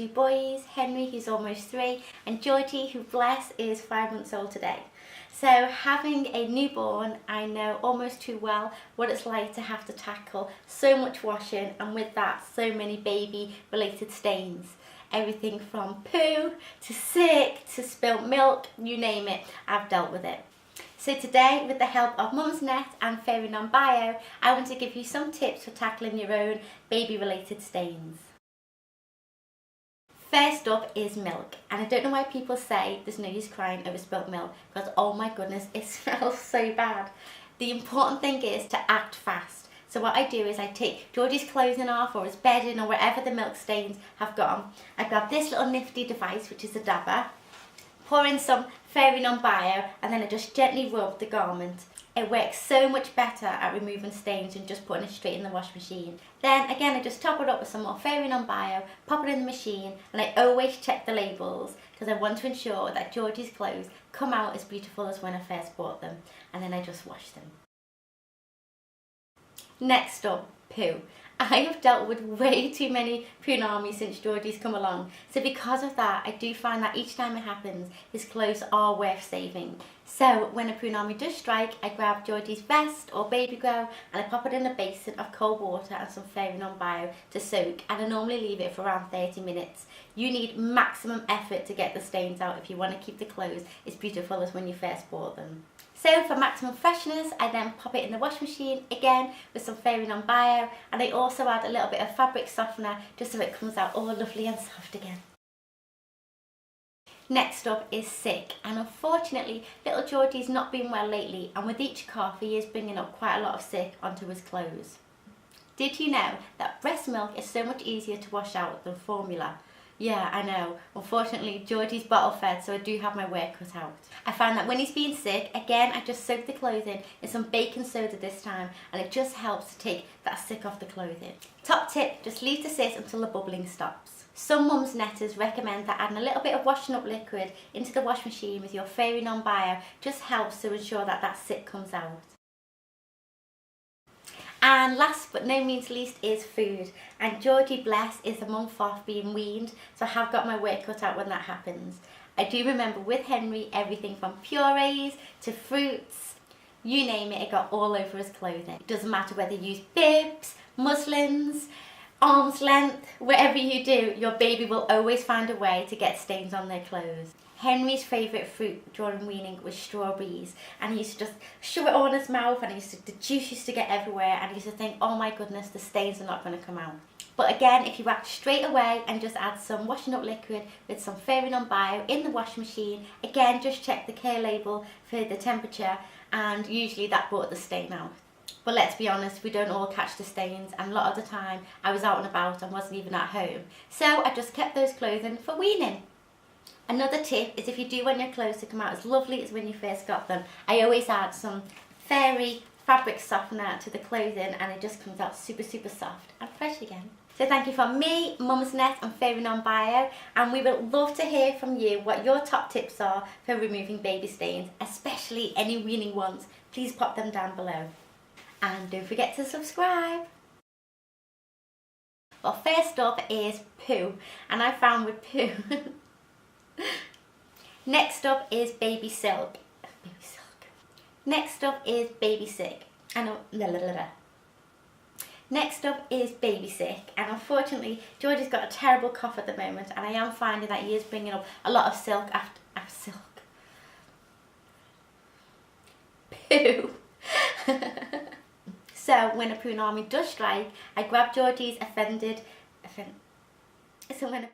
two boys, Henry, who's almost 3, and Georgie, who, bless, is 5 months old today. So having a newborn, I know almost too well what it's like to have to tackle so much washing, and with that, so many baby related stains. Everything from poo to sick to spilt milk, you name it, I've dealt with it. So today, with the help of Mumsnet and Fairy Non-Bio, I want to give you some tips for tackling your own baby-related stains. First up is milk, and I don't know why people say there's no use crying over spilt milk, because oh my goodness, it smells so bad. The important thing is to act fast. So what I do is I take Georgie's clothing off, or his bedding, or wherever the milk stains have gone. I grab this little nifty device, which is a dabber, pour in some Fairy Non-Bio, and then I just gently rub the garment. It works so much better at removing stains than just putting it straight in the wash machine. Then again, I just top it up with some more Fairy Non-Bio, pop it in the machine, and I always check the labels because I want to ensure that Georgie's clothes come out as beautiful as when I first bought them, and then I just wash them. Next up, poo. I have dealt with way too many punami since Georgie's come along, so because of that I do find that each time it happens his clothes are worth saving. So when a punami does strike, I grab Georgie's vest or baby grow and I pop it in a basin of cold water and some Fairy Non-Bio to soak, and I normally leave it for around 30 minutes. You need maximum effort to get the stains out if you want to keep the clothes as beautiful as when you first bought them. So for maximum freshness, I then pop it in the wash machine again with some Fairy Non-Bio, and I also add a little bit of fabric softener just so it comes out all lovely and soft again. Next up is sick, and unfortunately little Georgie's not been well lately, and with each cough he is bringing up quite a lot of sick onto his clothes. Did you know that breast milk is so much easier to wash out than formula? Yeah, I know. Unfortunately, Georgie's bottle fed, so I do have my work cut out. I found that when he's been sick, again, I just soak the clothing in some baking soda this time, and it just helps to take that sick off the clothing. Top tip, just leave to sit until the bubbling stops. Some Mumsnetters recommend that adding a little bit of washing up liquid into the wash machine with your Fairy Non-Bio just helps to ensure that that sick comes out. And last but no means least is food, and Georgie, bless, is a month off being weaned, so I have got my work cut out when that happens. I do remember with Henry everything from purees to fruits, you name it, it got all over his clothing. It doesn't matter whether you use bibs, muslins, arm's length, whatever you do, your baby will always find a way to get stains on their clothes. Henry's favourite fruit during weaning was strawberries, and he used to just shove it all in his mouth, and the juice used to get everywhere, and he used to think, oh my goodness, the stains are not going to come out. But again, if you act straight away and just add some washing up liquid with some Fairy Non-Bio in the wash machine, again just check the care label for the temperature, and usually that brought the stain out. But let's be honest, we don't all catch the stains, and a lot of the time I was out and about and wasn't even at home, so I just kept those clothing for weaning. Another tip is if you do want your clothes to come out as lovely as when you first got them, I always add some Fairy fabric softener to the clothing, and it just comes out super soft and fresh again. So thank you from me, Mumsnet and Fairy Non-Bio, and we would love to hear from you what your top tips are for removing baby stains, especially any weaning ones. Please pop them down below. And don't forget to subscribe. Well, first up is poo, and I found with poo next up is baby silk. Next up is baby sick. Next up is baby sick, and unfortunately Georgie's got a terrible cough at the moment, and I am finding that he is bringing up a lot of silk after silk. Poo. So when a punami does strike, I grab Georgie's so when a